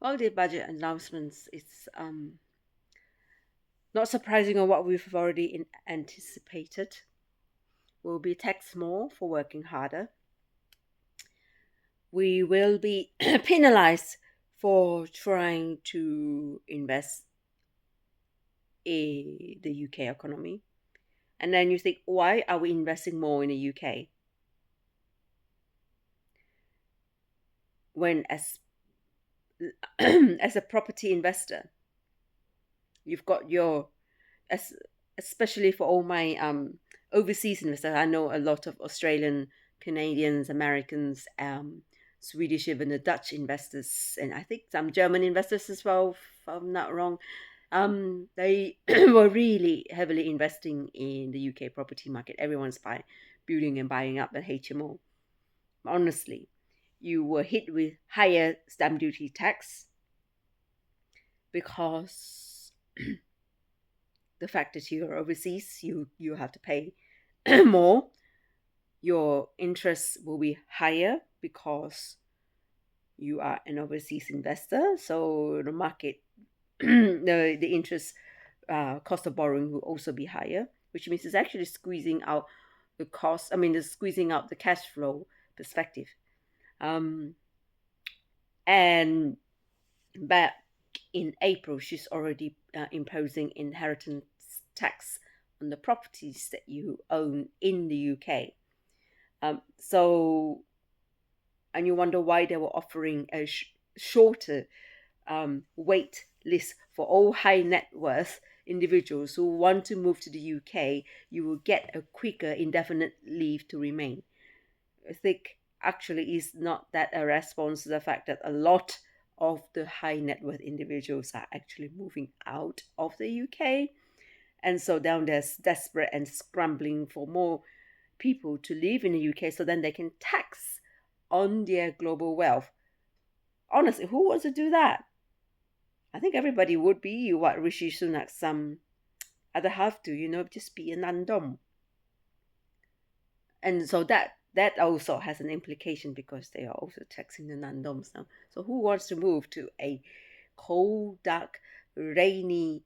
Well, the budget announcements is not surprising on what we've already anticipated. We'll be taxed more for working harder. We will be penalized for trying to invest in the UK economy. And then you think, why are we investing more in the UK? When as a property investor, you've got your as especially for all my overseas investors. I know a lot of Australian, Canadians, Americans, Swedish, even the Dutch investors, and I think some German investors as well, if I'm not wrong. They were really heavily investing in the UK property market. Everyone's building and buying up the HMO. Honestly, you were hit with higher stamp duty tax because the fact that you're overseas, you have to pay more. Your interest will be higher because you are an overseas investor. So the market, the interest cost of borrowing will also be higher, which means it's actually squeezing out the cost. I mean, it's squeezing out the cash flow perspective. Um, and back in April, she's already imposing inheritance tax on the properties that you own in the UK. So, and you wonder why they were offering a shorter wait list for all high net worth individuals who want to move to the UK. You will get a quicker indefinite leave to remain. I think actually is not that a response to the fact that a lot of the high net worth individuals are actually moving out of the UK. And so down there's desperate and scrambling for more people to live in the UK so then they can tax on their global wealth. Honestly, who wants to do that? I think everybody would be what Rishi Sunak's other half do, just be a nandom. And so that also has an implication because they are also taxing the nandoms now. So who wants to move to a cold, dark, rainy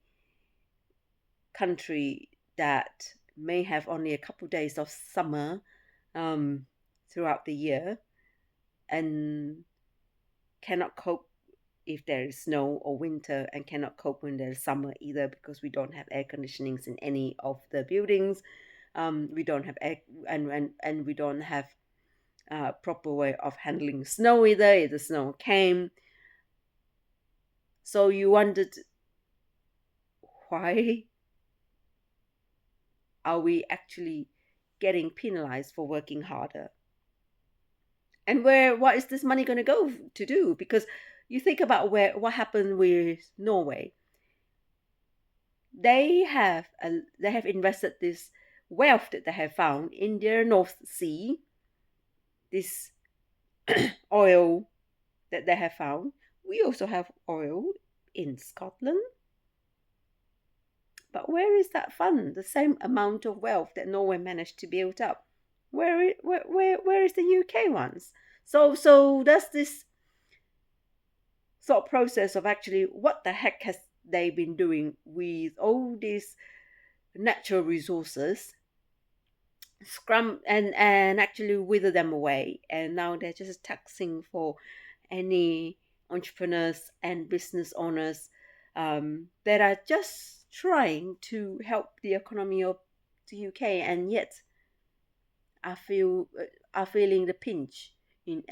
country that may have only a couple of days of summer throughout the year and cannot cope if there is snow or winter and cannot cope when there's summer either because we don't have air conditionings in any of the buildings. We don't have air and we don't have proper way of handling snow either if the snow came. So you wondered why are we actually getting penalized for working harder? And what is this money going to go to do? Because you think about what happened with Norway. They have invested this wealth that they have found in their North Sea, this oil that they have found. We also have oil in Scotland. But where is that fund? The same amount of wealth that Norway managed to build up. Where is the UK ones? So there's this thought process of actually what the heck has they been doing with all these natural resources, scrum and actually wither them away, and now they're just taxing for any entrepreneurs and business owners that are just trying to help the economy of the UK, and yet are feeling the pinch in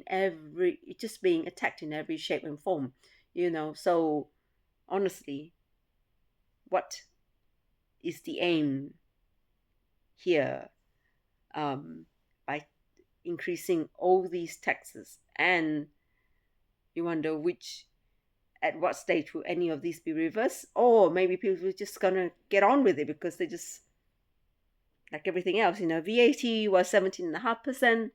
every just being attacked in every shape and form. So honestly, what is the aim here by increasing all these taxes? And you wonder at what stage will any of these be reversed, or maybe people are just gonna get on with it because they just like everything else. VAT was 17.5%.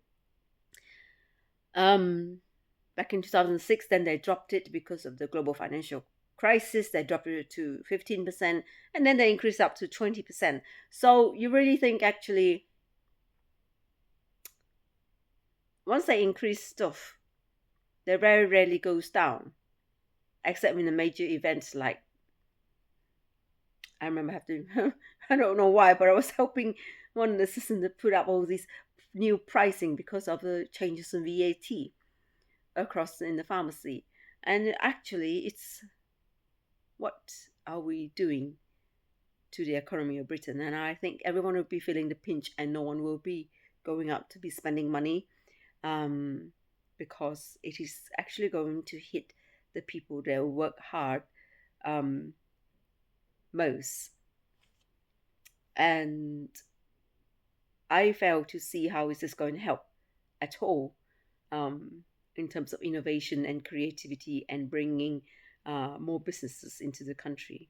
Back in 2006, then they dropped it because of the global financial crisis. They dropped it to 15%, and then they increased up to 20%. So you really think actually, once they increase stuff, they very rarely goes down. except in the major events like I remember having to, I don't know why, but I was helping one assistant to put up all these new pricing because of the changes in VAT across in the pharmacy. And actually, it's what are we doing to the economy of Britain? And I think everyone will be feeling the pinch, and no one will be going out to be spending money, um, because it is actually going to hit the people that work hard um, most. And I fail to see how is this going to help at all, um, in terms of innovation and creativity and bringing more businesses into the country.